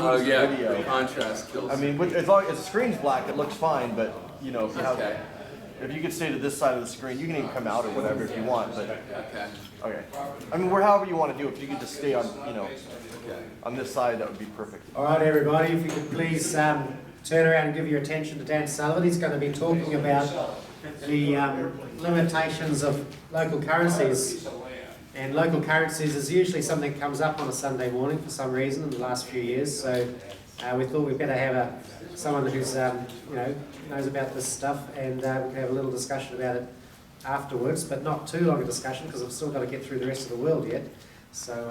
really just yeah, a video. contrast kills. I mean, as long as the screen's black, it looks fine. But you know, if you have, Okay. if you could stay to this side of the screen, you can even come out or whatever if you want. But Okay. okay, I mean, however you want to do it. If you could just stay on, you know, Okay. on this side, that would be perfect. All right, everybody, if you could please turn around and give your attention to Dan Sullivan. He's going to be talking about the limitations of local currencies. And local currencies is usually something that comes up on a Sunday morning for some reason in the last few years. So we thought we'd better have someone who's you know, knows about this stuff, and we can have a little discussion about it afterwards, but not too long a discussion because I've still got to get through the rest of the world yet. So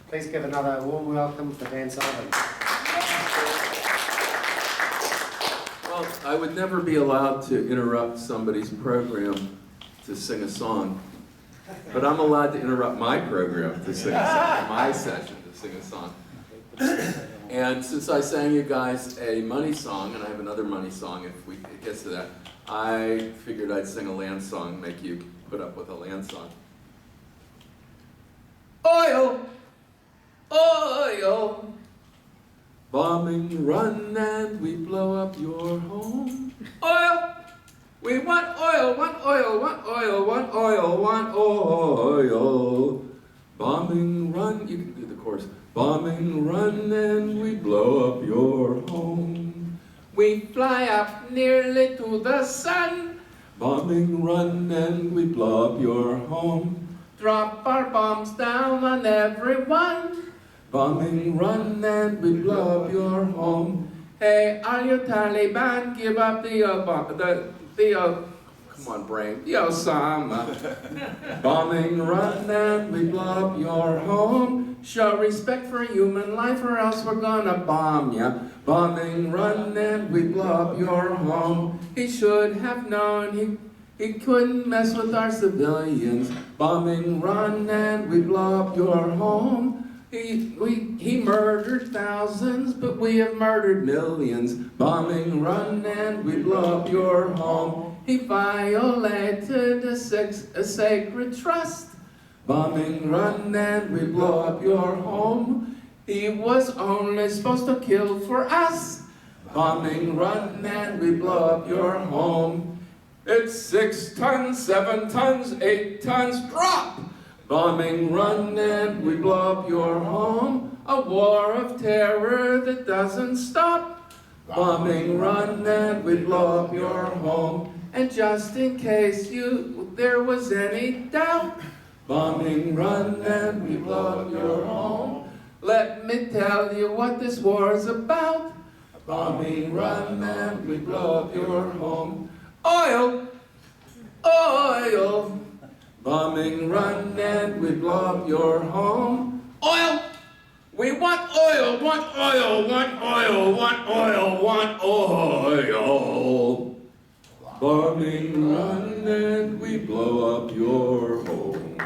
please give another warm welcome for Dan Sullivan. Well, I would never be allowed to interrupt somebody's program to sing a song, but I'm allowed to interrupt my program to sing a song, my session to sing a song. And since I sang you guys a money song, and I have another money song if it gets to that, I figured I'd sing a land song, make you put up with a land song. Oil! Oil! Bombing run and we blow up your home. Oil! We want oil, want oil, want oil, want oil, want oil. Bombing run, you can do the chorus. Bombing run and we blow up your home. We fly up nearly to the sun. Bombing run and we blow up your home. Drop our bombs down on everyone. Bombing run and we blow up your home. Hey, are you Taliban? Give up come on, brain, the Osama. Bombing run and we blow up your home. Show respect for human life or else we're gonna bomb ya. Bombing run and we blow up your home. He should have known he couldn't mess with our civilians. Bombing run and we blow up your home. He murdered thousands, but we have murdered millions. Bombing run and we blow up your home. He violated a sacred trust. Bombing run and we blow up your home. He was only supposed to kill for us. Bombing run and we blow up your home. It's 6 tons, 7 tons, 8 tons, drop! Bombing run and we blow up your home. A war of terror that doesn't stop. Bombing run and we blow up your home. And just in case there was any doubt, bombing run and we blow up your home. Let me tell you what this war's about. Bombing run and we blow up your home. Oil! Oil! Bombing run and we blow up your home. Oil! We want oil, want oil, want oil, want oil, want oil. Bombing run and we blow up your home.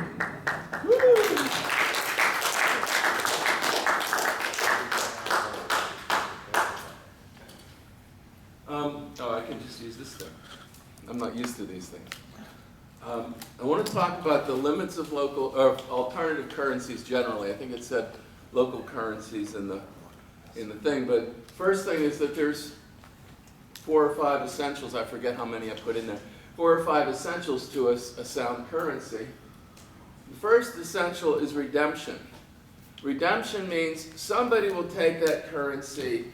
Oh, I can just use this thing. I'm not used to these things. I want to talk about the limits of alternative currencies generally. I think it said local currencies in the thing, but first thing is that there's 4 or 5 essentials. I forget how many I put in there. 4 or 5 essentials to a sound currency. The first essential is redemption. Redemption means somebody will take that currency.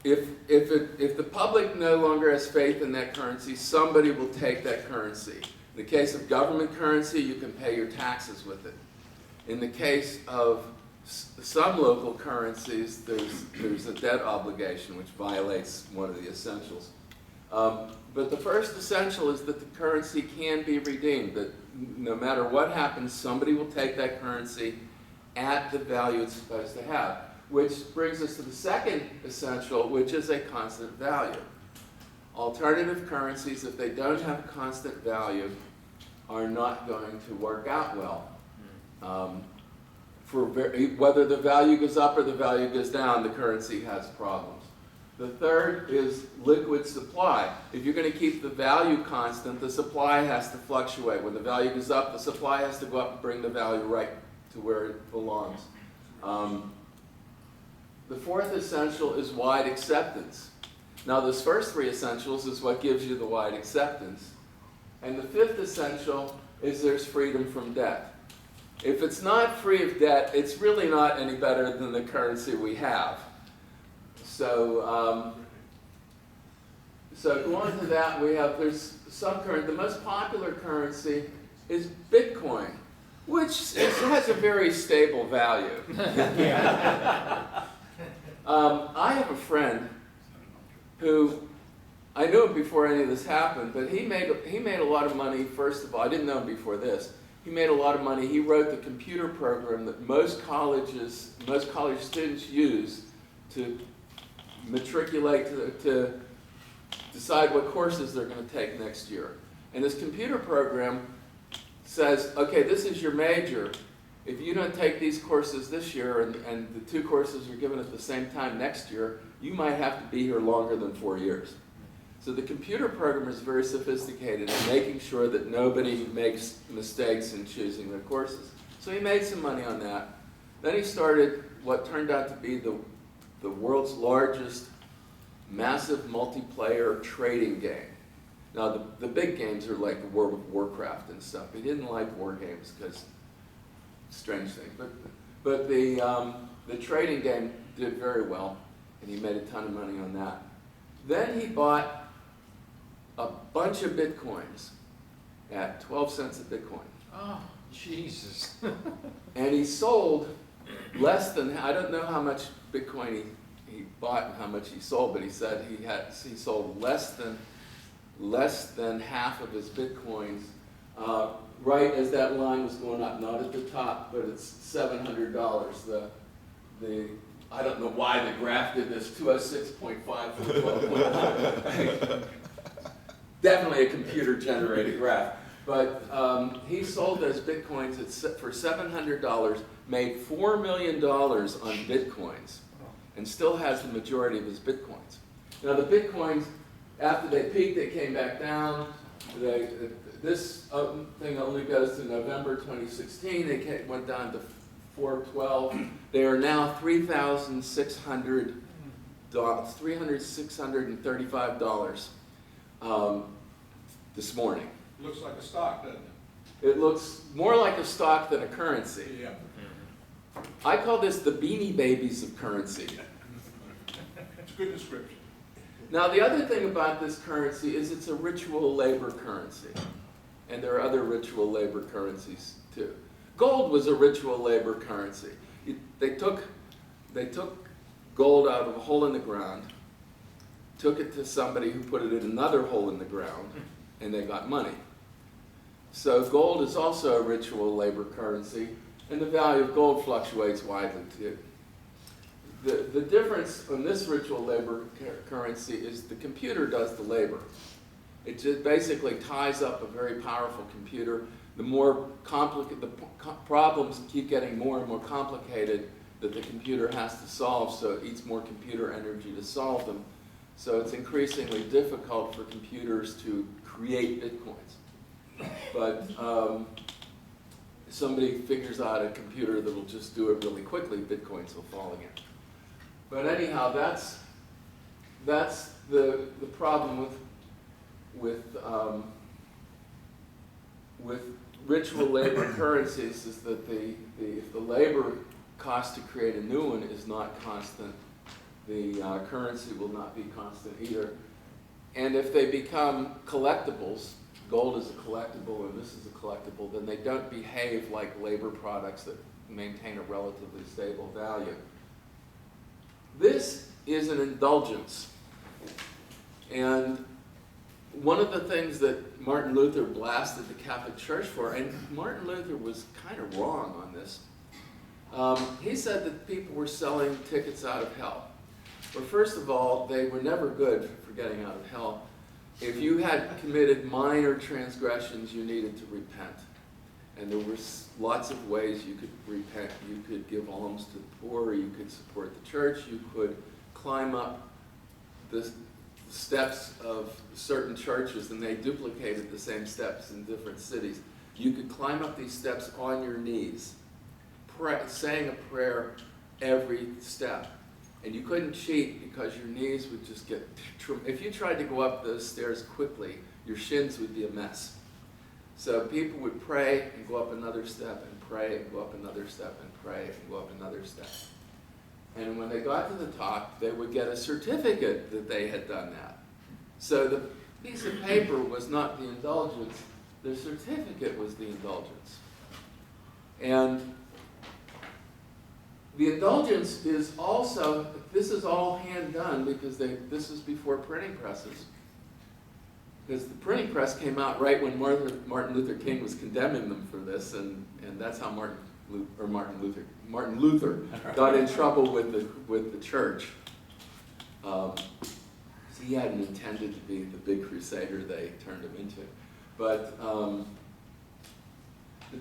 If the public no longer has faith in that currency, somebody will take that currency. In the case of government currency, you can pay your taxes with it. In the case of some local currencies, there's a debt obligation, which violates one of the essentials. But the first essential is that the currency can be redeemed, that no matter what happens, somebody will take that currency at the value it's supposed to have. Which brings us to the second essential, which is a constant value. Alternative currencies, if they don't have a constant value, are not going to work out well. Whether the value goes up or the value goes down, the currency has problems. The third is liquid supply. If you're going to keep the value constant, the supply has to fluctuate. When the value goes up, the supply has to go up and bring the value right to where it belongs. The fourth essential is wide acceptance. Now, those first three essentials is what gives you the wide acceptance. And the fifth essential is there's freedom from debt. If it's not free of debt, it's really not any better than the currency we have. So, going to that, there's some currency. The most popular currency is Bitcoin, which has a very stable value. I have a friend who, I knew him before any of this happened, but he made a lot of money. First of all, I didn't know him before this. He made a lot of money. He wrote the computer program that most college students use to matriculate, to decide what courses they're going to take next year. And this computer program says, okay, this is your major. If you don't take these courses this year and the two courses are given at the same time next year, you might have to be here longer than 4 years. So the computer program is very sophisticated in making sure that nobody makes mistakes in choosing their courses. So he made some money on that. Then he started what turned out to be the world's largest massive multiplayer trading game. Now the big games are like the World of Warcraft and stuff. He didn't like war games because strange thing. But the trading game did very well, and he made a ton of money on that. Then he bought a bunch of Bitcoins at 12 cents a Bitcoin. Oh, Jesus. And he sold less than, I don't know how much Bitcoin he bought and how much he sold, but he said he sold less than half of his Bitcoins right as that line was going up, not at the top, but it's $700. I don't know why the graph did this, 206.5 from 12.9. Definitely a computer-generated graph. But he sold those Bitcoins for $700, made $4 million on Bitcoins, and still has the majority of his Bitcoins. Now the Bitcoins, after they peaked, they came back down. This thing only goes to November 2016. They went down to 412. They are now $3,635 this morning. Looks like a stock, doesn't it? It looks more like a stock than a currency. Yeah. I call this the Beanie Babies of currency. It's a good description. Now the other thing about this currency is it's a ritual labor currency. And there are other ritual labor currencies too. Gold was a ritual labor currency. They took gold out of a hole in the ground, took it to somebody who put it in another hole in the ground, and they got money. So gold is also a ritual labor currency, and the value of gold fluctuates widely too. The difference on this ritual labor currency is the computer does the labor. It just basically ties up a very powerful computer. The more complicated, the problems keep getting more and more complicated that the computer has to solve, so it eats more computer energy to solve them. So it's increasingly difficult for computers to create Bitcoins. But somebody figures out a computer that will just do it really quickly, Bitcoins will fall again. But anyhow, that's the problem with ritual labor currencies is that if the labor cost to create a new one is not constant, the currency will not be constant either. And if they become collectibles, gold is a collectible and this is a collectible, then they don't behave like labor products that maintain a relatively stable value. This is an indulgence. And one of the things that Martin Luther blasted the Catholic Church for, and Martin Luther was kind of wrong on this, he said that people were selling tickets out of hell. Well, first of all, they were never good for getting out of hell. If you had committed minor transgressions, you needed to repent. And there were lots of ways you could repent. You could give alms to the poor, you could support the church, you could climb up the steps of certain churches, and they duplicated the same steps in different cities. You could climb up these steps on your knees, saying a prayer every step. And you couldn't cheat because your knees would just get, if you tried to go up those stairs quickly, your shins would be a mess. So people would pray and go up another step and pray and go up another step and pray and go up another step. And when they got to the top, they would get a certificate that they had done that. So the piece of paper was not the indulgence, the certificate was the indulgence. And the indulgence is also, this is all hand done because this is before printing presses. Because the printing press came out right when Martin Luther King was condemning them for this, and that's how Martin Luther got in trouble with the church. So he hadn't intended to be the big crusader they turned him into. But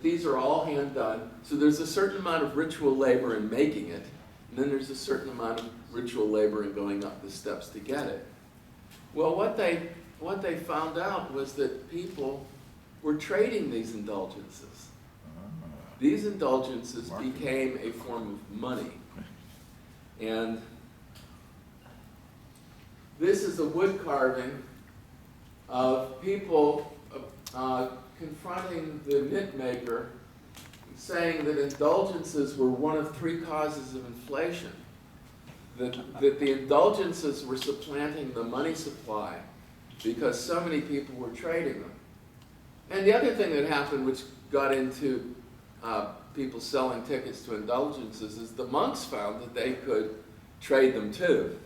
these are all hand done. So there's a certain amount of ritual labor in making it, and then there's a certain amount of ritual labor in going up the steps to get it. Well, what they found out was that people were trading these indulgences. These indulgences became a form of money. And this is a wood carving of people confronting the knit maker, saying that indulgences were one of 3 causes of inflation. That the indulgences were supplanting the money supply because so many people were trading them. And the other thing that happened, which got into people selling tickets to indulgences, is the monks found that they could trade them too.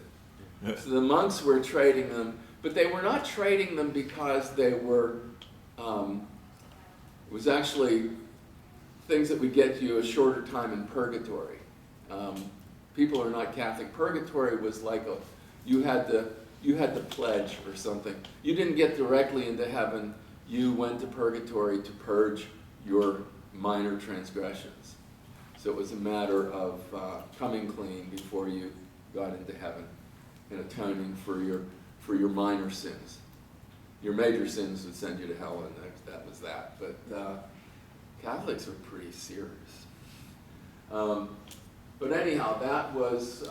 So the monks were trading them, but they were not trading them because they were, it was actually things that would get you a shorter time in purgatory. People are not Catholic. Purgatory was like you had to pledge or something. You didn't get directly into heaven. You went to purgatory to purge your minor transgressions. So it was a matter of coming clean before you got into heaven and atoning for your minor sins. Your major sins would send you to hell, and that was that. But Catholics are pretty serious. But anyhow, that was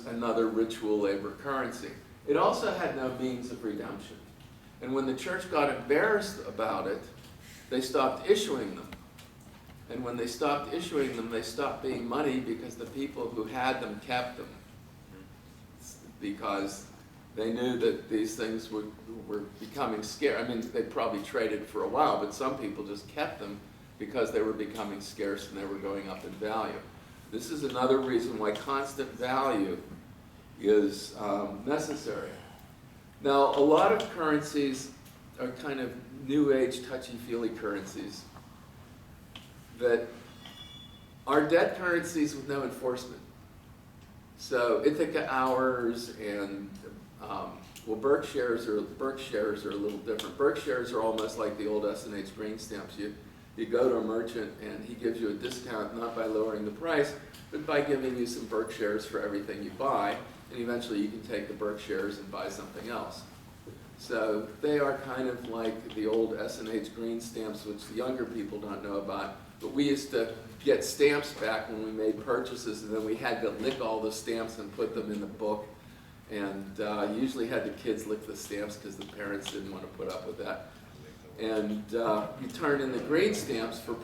another ritual labor currency. It also had no means of redemption. And when the church got embarrassed about it, they stopped issuing them. And when they stopped issuing them, they stopped being money because the people who had them kept them. Because they knew that these things were becoming scarce. I mean, they probably traded for a while, but some people just kept them because they were becoming scarce and they were going up in value. This is another reason why constant value is necessary. Now, a lot of currencies are kind of new age touchy-feely currencies that are debt currencies with no enforcement. So Ithaca hours and Berkshires are a little different. Berkshires are almost like the old S&H green stamps. You go to a merchant and he gives you a discount not by lowering the price, but by giving you some Berkshires for everything you buy, and eventually you can take the Berkshires and buy something else. So they are kind of like the old S&H green stamps, which the younger people don't know about, but we used to get stamps back when we made purchases, and then we had to lick all the stamps and put them in the book, and usually had the kids lick the stamps because the parents didn't want to put up with that. And you turn in the green stamps for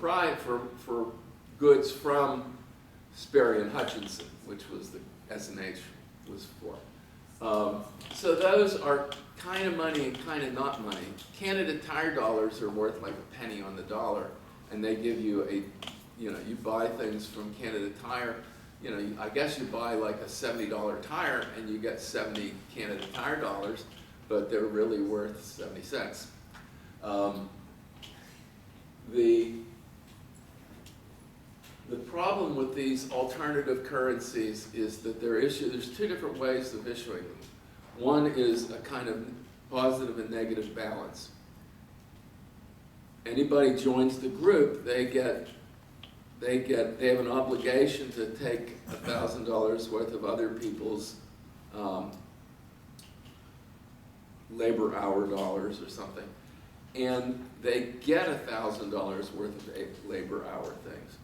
goods from Sperry and Hutchinson, which was the S&H was for. So those are kind of money and kind of not money. Canada Tire dollars are worth like a penny on the dollar, and they give you you buy things from Canada Tire. I guess you buy like a $70 tire and you get 70 Canada Tire dollars, but they're really worth 70 cents. The problem with these alternative currencies is that there's 2 different ways of issuing them. One is a kind of positive and negative balance. Anybody joins the group, they have an obligation to take $1,000 worth of other people's labor hour dollars or something, and they get $1,000 worth of labor hour things.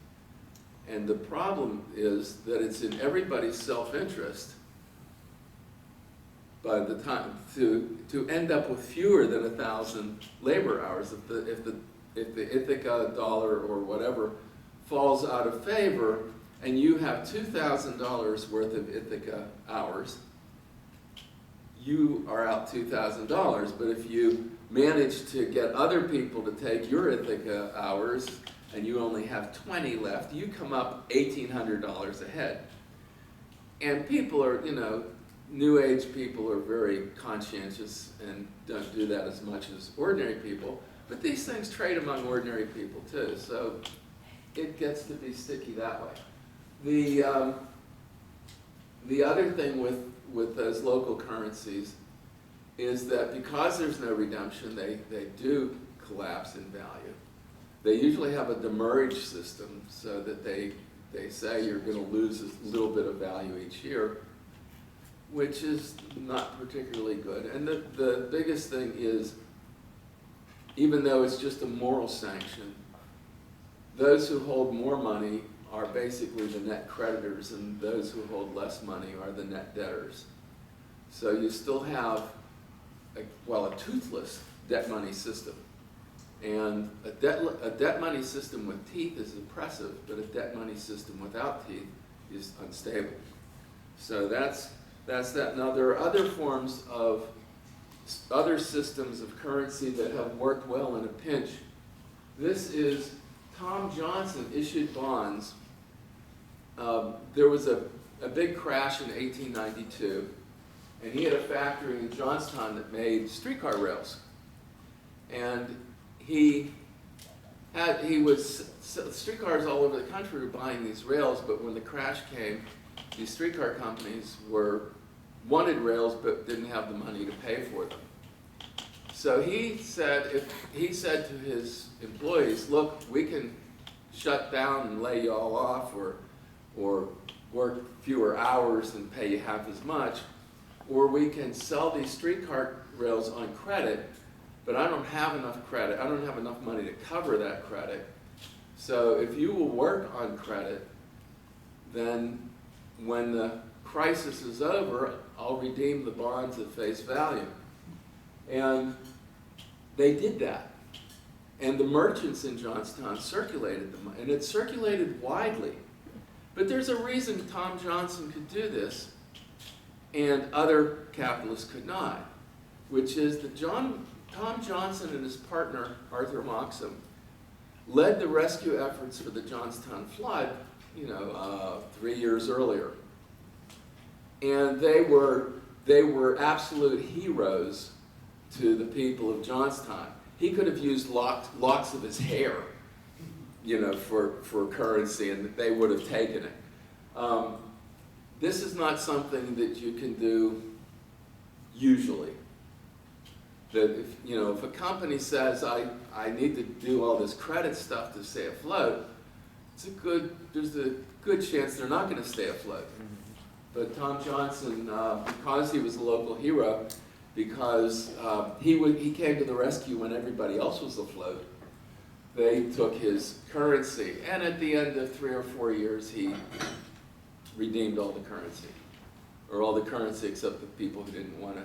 And the problem is that it's in everybody's self-interest by the time to end up with fewer than 1,000 labor hours. If the Ithaca dollar or whatever falls out of favor, and you have $2,000 worth of Ithaca hours, you are out $2,000. But if you manage to get other people to take your Ithaca hours, and you only have 20 left, you come up $1,800 ahead. And people are, you know, New Age people are very conscientious and don't do that as much as ordinary people. But these things trade among ordinary people too, so it gets to be sticky that way. The other thing with those local currencies is that because there's no redemption, they do collapse in value. They usually have a demurrage system so that they say you're going to lose a little bit of value each year, which is not particularly good. And the biggest thing is, even though it's just a moral sanction, those who hold more money are basically the net creditors, and those who hold less money are the net debtors. So you still have, a toothless debt money system. And a debt money system with teeth is impressive, but a debt money system without teeth is unstable. So that's that. Now there are other forms of, other systems of currency that have worked well in a pinch. This is Tom Johnson issued bonds. There was a big crash in 1892, and he had a factory in Johnstown that made streetcar rails. And streetcars all over the country were buying these rails, but when the crash came, these streetcar companies wanted rails but didn't have the money to pay for them. So he said to his employees, look, we can shut down and lay you all off, or work fewer hours and pay you half as much, or we can sell these streetcar rails on credit, but I don't have enough credit. I don't have enough money to cover that credit. So if you will work on credit, then when the crisis is over, I'll redeem the bonds at face value. And they did that. And the merchants in Johnstown circulated them, and it circulated widely. But there's a reason Tom Johnson could do this and other capitalists could not, which is that Tom Johnson and his partner, Arthur Moxham, led the rescue efforts for the Johnstown flood, 3 years earlier. And they were absolute heroes to the people of Johnstown. He could have used locks of his hair, for currency, and they would have taken it. This is not something that you can do usually. That if a company says, I need to do all this credit stuff to stay afloat, there's a good chance they're not going to stay afloat. But Tom Johnson, because he was a local hero, because he came to the rescue when everybody else was afloat, they took his currency, and at the end of 3 or 4 years, he redeemed all the currency, or all the currency except the people who didn't want to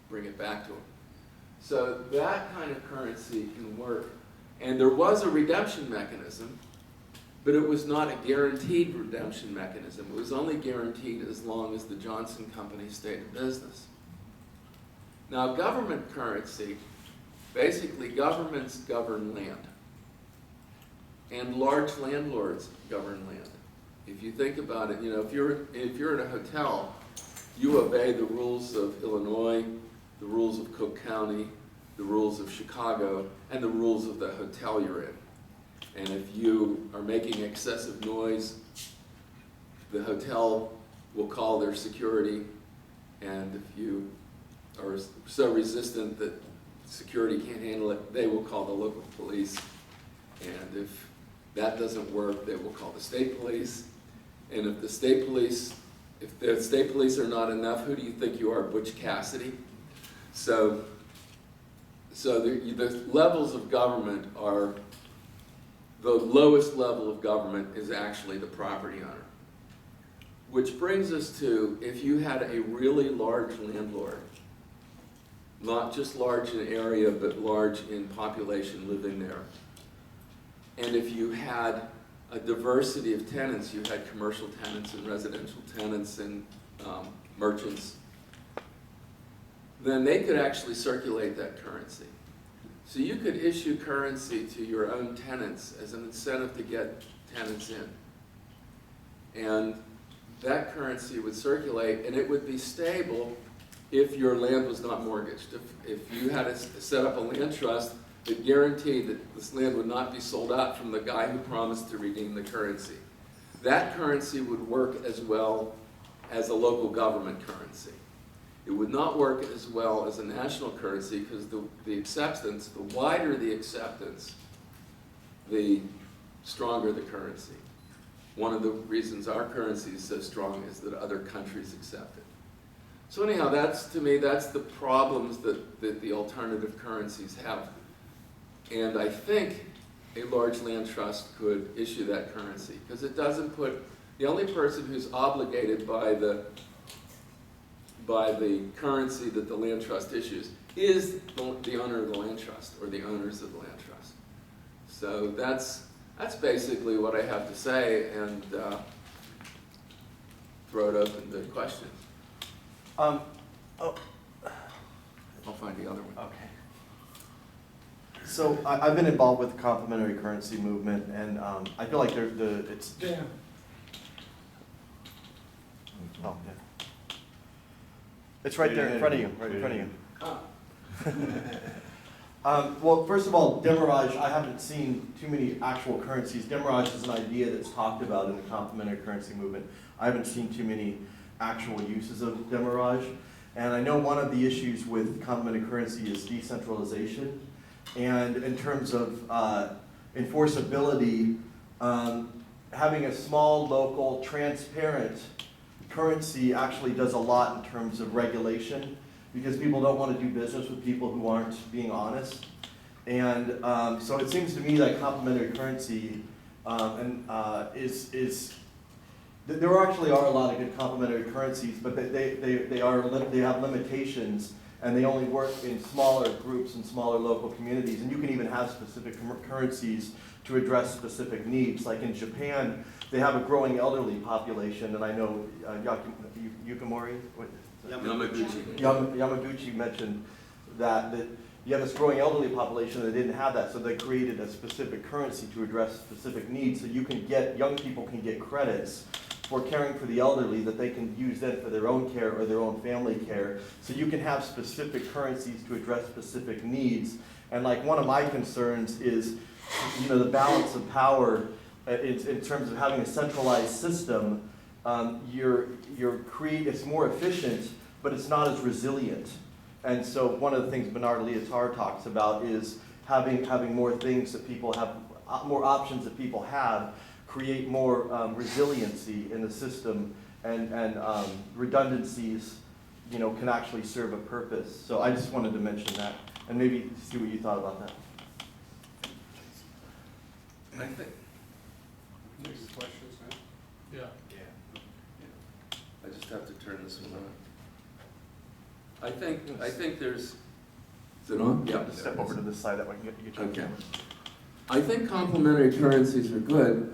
bring it back to him. So that kind of currency can work. And there was a redemption mechanism, but it was not a guaranteed redemption mechanism. It was only guaranteed as long as the Johnson Company stayed in business. Now, government currency, basically governments govern land. And large landlords govern land. If you think about it, if you're in a hotel, you obey the rules of Illinois, the rules of Cook County, the rules of Chicago, and the rules of the hotel you're in. And if you are making excessive noise, the hotel will call their security, and if you are so resistant that security can't handle it, they will call the local police. And if that doesn't work, they will call the state police. And if the state police are not enough, who do you think you are, Butch Cassidy? So the levels of government are the lowest level of government is actually the property owner. Which brings us to, if you had a really large landlord, not just large in area, but large in population living there, and if you had a diversity of tenants, you had commercial tenants and residential tenants and merchants, then they could actually circulate that currency. So you could issue currency to your own tenants as an incentive to get tenants in. And that currency would circulate, and it would be stable if your land was not mortgaged. If you had to set up a land trust that guaranteed that this land would not be sold out from the guy who promised to redeem the currency. That currency would work as well as a local government currency. It would not work as well as a national currency because the acceptance, the wider the acceptance, the stronger the currency. One of the reasons our currency is so strong is that other countries accept it. So anyhow, to me, that's the problems that the alternative currencies have. And I think a large land trust could issue that currency because it doesn't put, the only person who's obligated by the currency that the land trust issues is the owner of the land trust or the owners of the land trust. So that's basically what I have to say, and throw it open to questions. Oh, I'll find the other one. okay. So I've been involved with the complementary currency movement, and I feel like it's. Yeah. Oh, yeah. It's right there in front of you, right in front of you. Well, first of all, demurrage, I haven't seen too many actual currencies. Demurrage is an idea that's talked about in the complementary currency movement. I haven't seen too many actual uses of demurrage. And I know one of the issues with complementary currency is decentralization. And in terms of enforceability, having a small, local, transparent currency actually does a lot in terms of regulation, because people don't want to do business with people who aren't being honest. And so it seems to me that complementary currency there actually are a lot of good complementary currencies, but they have limitations, and they only work in smaller groups and smaller local communities. And you can even have specific currencies to address specific needs. Like in Japan, they have a growing elderly population, and I know Yamaguchi mentioned that you have this growing elderly population that didn't have that, so they created a specific currency to address specific needs. So young people can get credits for caring for the elderly that they can use then for their own care or their own family care. So you can have specific currencies to address specific needs. And like one of my concerns is, the balance of power in terms of having a centralized system. It's more efficient, but it's not as resilient. And so one of the things Bernard Lietaer talks about is having more things that people have, more options that people have, create more resiliency in the system, and redundancies, can actually serve a purpose. So I just wanted to mention that, and maybe see what you thought about that. I think Any questions now? Yeah. I just have to turn this one on. I think there's. Is it on? Yeah. Just step over to this side, that way you can get Okay. I think complementary currencies are good.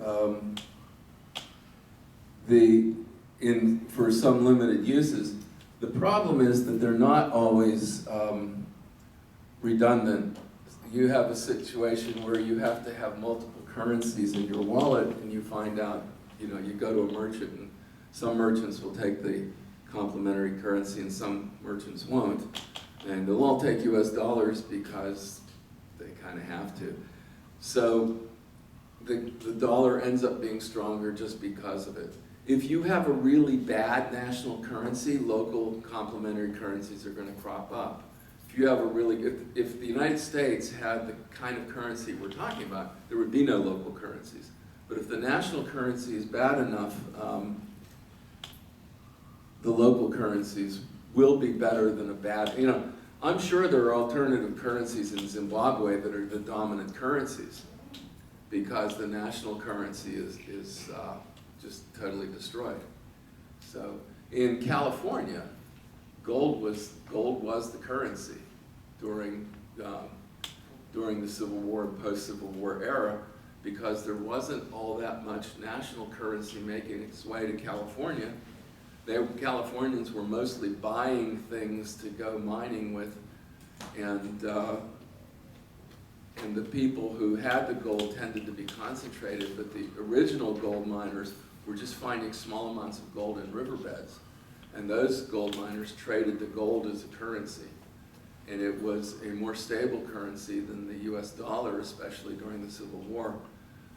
For some limited uses. The problem is that they're not always redundant. You have a situation where you have to have multiple currencies in your wallet, and you find out, you go to a merchant, and some merchants will take the complementary currency and some merchants won't. And they'll all take US dollars because they kind of have to. So the dollar ends up being stronger just because of it. If you have a really bad national currency, local complementary currencies are going to crop up. If you have if the United States had the kind of currency we're talking about, there would be no local currencies. But if the national currency is bad enough, the local currencies will be better than a bad, I'm sure there are alternative currencies in Zimbabwe that are the dominant currencies. because the national currency is just totally destroyed. So in California, gold was the currency during the Civil War and post-Civil War era, because there wasn't all that much national currency making its way to California. Californians were mostly buying things to go mining with, and the people who had the gold tended to be concentrated, but the original gold miners were just finding small amounts of gold in riverbeds. And those gold miners traded the gold as a currency. And it was a more stable currency than the US dollar, especially during the Civil War.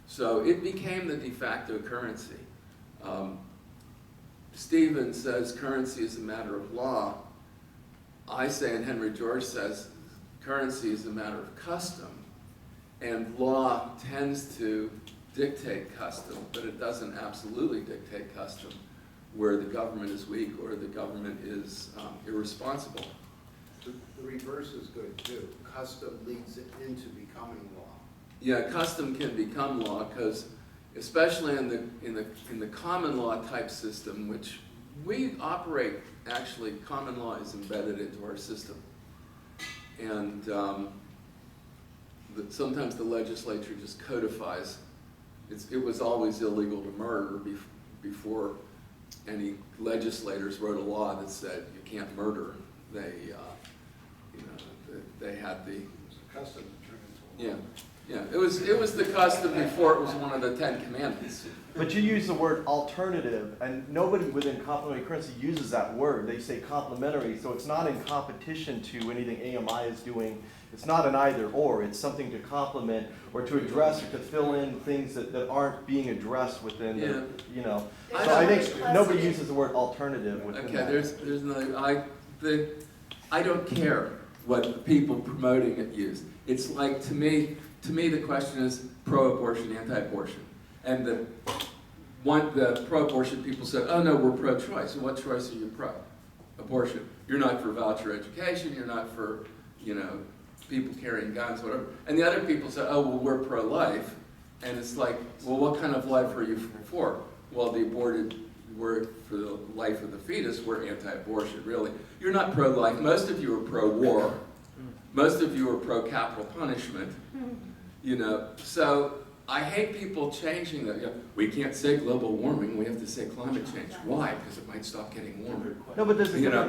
So it became the de facto currency. Stephen says currency is a matter of law. I say, and Henry George says, currency is a matter of custom. And law tends to dictate custom, but it doesn't absolutely dictate custom where the government is weak or the government is irresponsible. The reverse is good too. Custom leads it into becoming law. Yeah, custom can become law because, especially in the common law type system, which we operate, actually, common law is embedded into our system, and sometimes the legislature just codifies. It was always illegal to murder before any legislators wrote a law that said you can't murder. They had the Custom turned into law. yeah. It was the custom before it was one of the 10 Commandments. But you use the word alternative, and nobody within complementary currency uses that word. They say complementary, so it's not in competition to anything AMI is doing. It's not an either or. It's something to complement or to address or to fill in things that aren't being addressed within the, you know. So I think nobody uses the word alternative within Okay, that. there's no, I don't care what the people promoting it use. It's like, to me the question is pro-abortion, anti-abortion. And the pro-abortion people said, oh no, we're pro-choice. What choice are you pro? Abortion. You're not for voucher education, you're not for, people carrying guns, whatever. And the other people said, oh, well, we're pro-life. And it's like, well, what kind of life are you for? Well, the aborted, we're for the life of the fetus, we're anti-abortion, really. You're not pro-life. Most of you are pro-war. Most of you are pro-capital punishment. So I hate people changing that. We can't say global warming, we have to say climate change. Why? Because it might stop getting warmer. No, but there's a There are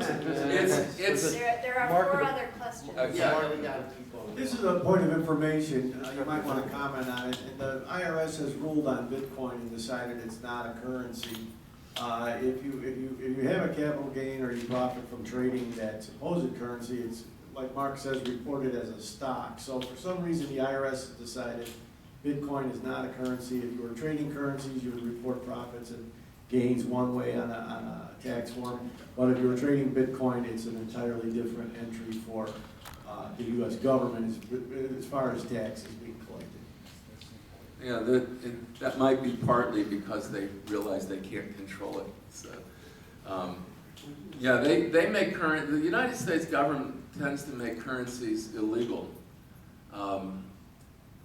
four other questions. This is a point of information, you might want to comment on it. And the IRS has ruled on Bitcoin and decided it's not a currency. If you have a capital gain or you profit from trading that supposed currency, it's, like Mark says, reported as a stock. So for some reason, the IRS has decided Bitcoin is not a currency. If you were trading currencies, you would report profits and gains one way on a tax form. But if you were trading Bitcoin, it's an entirely different entry for the U.S. government as far as taxes being collected. Yeah, that might be partly because they realize they can't control it. So, yeah, they make the United States government tends to make currencies illegal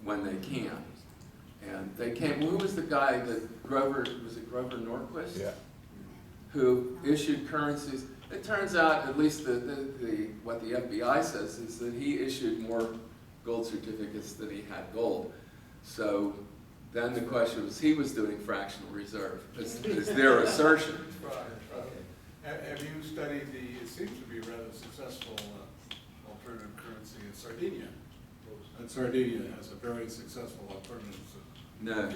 when they can. And they came, who was the guy that Grover Norquist? Yeah. Who issued currencies. It turns out, at least what the FBI says, is that he issued more gold certificates than he had gold. So then the question was, he was doing fractional reserve, is their assertion. Right. Have you studied it seems to be rather successful alternative currency in Sardinia? And Sardinia has a very successful alternative security. No.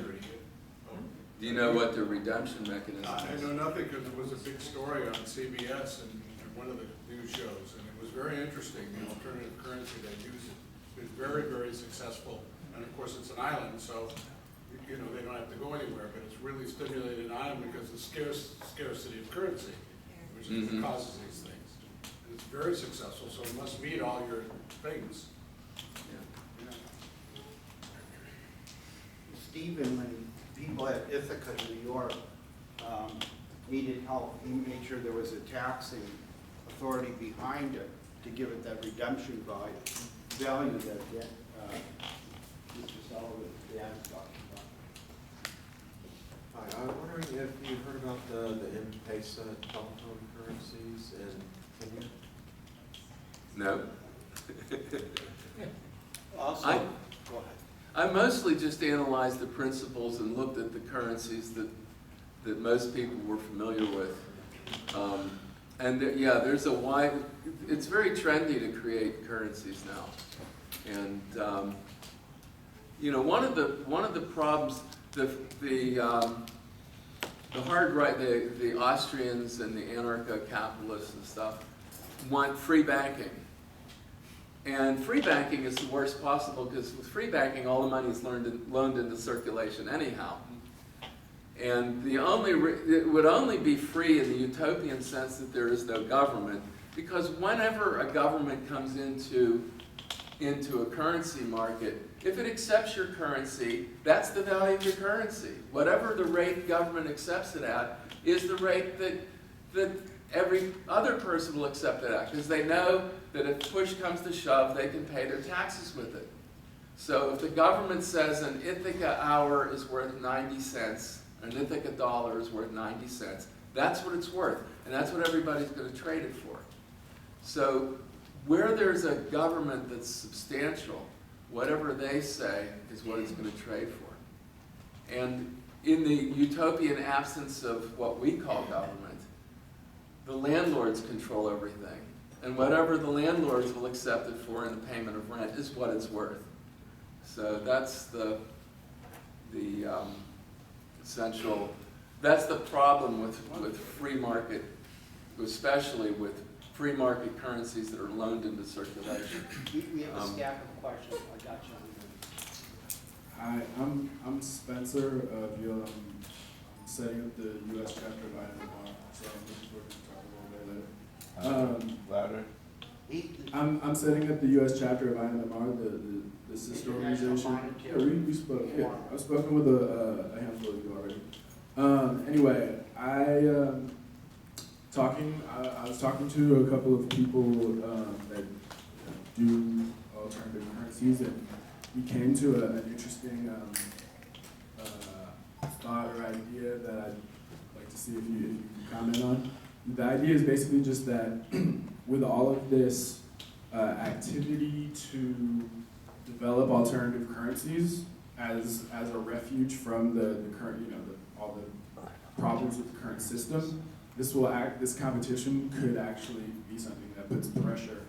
Do you know what the redemption mechanism is? I know nothing because it was a big story on CBS and one of the news shows, and it was very interesting, the alternative currency they use it. It's very, very successful, and of course it's an island, so they don't have to go anywhere, but it's really stimulated an island because of scarcity of currency, which is what causes these things. And it's very successful, so it must meet all your things. Stephen, when people at Ithaca, New York, needed help, he made sure there was a taxing authority behind it to give it that redemption value that Mr. Sullivan, Dan's talking about. Hi, I was wondering if you heard about the M-Pesa telephone currencies, and can you? No. Also, I- go ahead. I mostly just analyzed the principles and looked at the currencies that most people were familiar with. Yeah, there's a wide, it's very trendy to create currencies now. And, you know, one of the problems, the hard right, the Austrians and the anarcho-capitalists and stuff want free banking. And free banking is the worst possible because with free banking, all the money is loaned into circulation anyhow. And it would only be free in the utopian sense that there is no government, because whenever a government comes into a currency market, if it accepts your currency, that's the value of your currency. Whatever the rate government accepts it at is the rate that every other person will accept it at, because they know that if push comes to shove, they can pay their taxes with it. So if the government says an Ithaca hour is worth 90 cents, an Ithaca dollar is worth 90 cents, that's what it's worth, and that's what everybody's going to trade it for. So where there's a government that's substantial, whatever they say is what it's going to trade for. And in the utopian absence of what we call government, the landlords control everything. And whatever the landlords will accept it for in the payment of rent is what it's worth. So that's the essential, that's the problem with free market, especially with free market currencies that are loaned into circulation. We have a stack of questions. I got you. Hi, I'm Spencer of I'm setting up the U.S. chapter of IMMR, so I'm looking forward to talking a little bit later. Louder. I'm setting up the U.S. chapter of IMMR, the sister organization. Yeah, we spoke. Yeah, I've spoken with a handful of you already. Anyway, I was talking to a couple of people that do alternative currencies, and we came to an interesting thought or idea that I'd like to see if you can comment on. The idea is basically just that with all of this activity to develop alternative currencies as a refuge from the current, all the problems with the current system, this competition could actually be something that puts pressure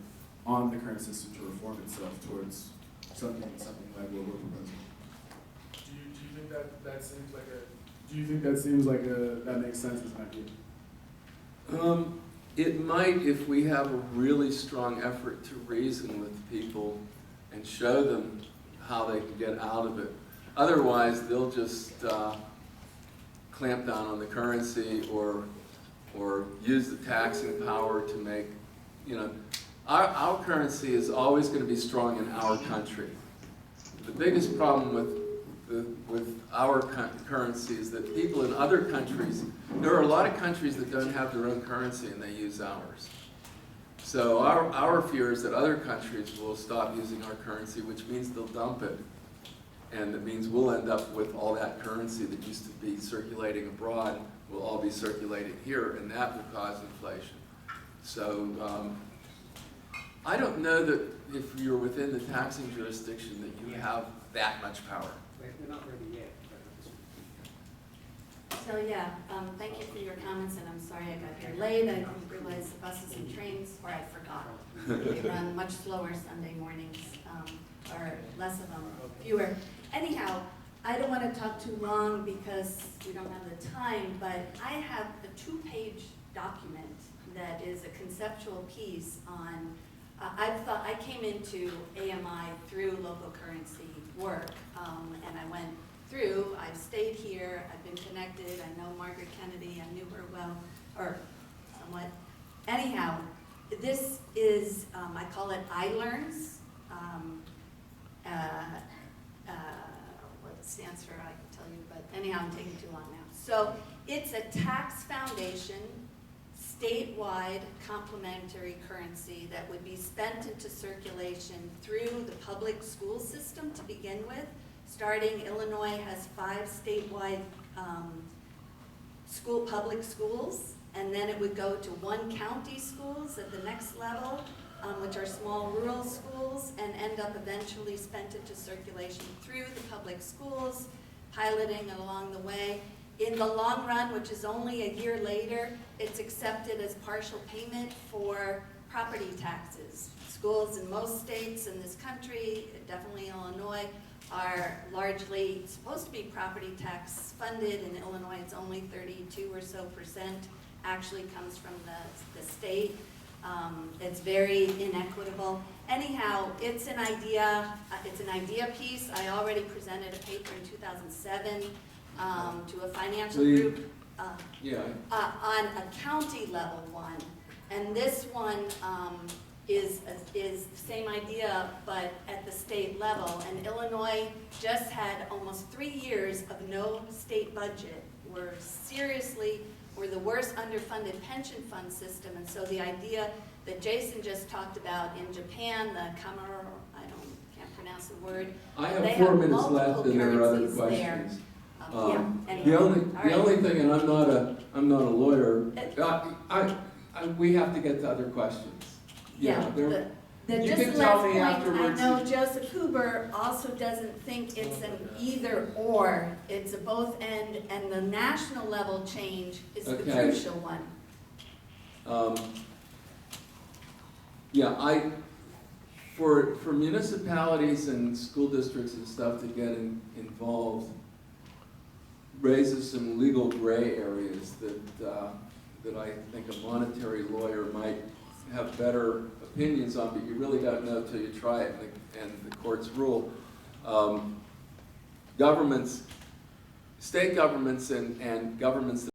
on the current system to reform itself towards something like what we're proposing. Do you think that seems like that makes sense as an idea? It might if we have a really strong effort to reason with people and show them how they can get out of it. Otherwise, they'll just clamp down on the currency or use the taxing power to make, our currency is always going to be strong in our country. The biggest problem with our currency is that people in other countries, there are a lot of countries that don't have their own currency and they use ours. So our fear is that other countries will stop using our currency, which means they'll dump it. And it means we'll end up with all that currency that used to be circulating abroad will all be circulating here, and that will cause inflation. So I don't know that if you're within the taxing jurisdiction that you have that much power. We're not ready yet. So yeah, thank you for your comments, and I'm sorry I got here late. I didn't realize the buses and trains, or I forgot. They run much slower Sunday mornings, or less of them, fewer. Anyhow, I don't want to talk too long because we don't have the time, but I have a 2-page document that is a conceptual piece on, I came into AMI through local currency work, and I went through, I've stayed here, I've been connected, I know Margaret Kennedy, I knew her well, or somewhat. Anyhow, this is, I call it iLearns. What it stands for, I can tell you, but anyhow, I'm taking too long now. So it's a tax foundation statewide complementary currency that would be spent into circulation through the public school system to begin with. Starting, Illinois has 5 statewide public schools, and then it would go to 1 county schools at the next level, which are small rural schools, and end up eventually spent into circulation through the public schools, piloting along the way. In the long run, which is only a year later, it's accepted as partial payment for property taxes. Schools in most states in this country, definitely Illinois, are largely supposed to be property tax funded. In Illinois, it's only 32% or so actually comes from the state. It's very inequitable. Anyhow, it's an idea piece. I already presented a paper in 2007 to a financial group on a county level one. And this one is the same idea, but at the state level. And Illinois just had almost 3 years of no state budget. We're the worst underfunded pension fund system. And so the idea that Jason just talked about in Japan, the can't pronounce the word. I have they 4 minutes multiple left and there are other currencies there. questions. Anyway. The only thing, and I'm not a lawyer, we have to get to other questions. Yeah, You just can the tell last me point, afterwards. I know Joseph Huber also doesn't think it's an either or, it's a both and the national level change is the Okay. crucial one. For municipalities and school districts and stuff to get involved raises some legal gray areas that I think a monetary lawyer might have better opinions on, but you really don't know till you try it, and the courts rule. State governments and governments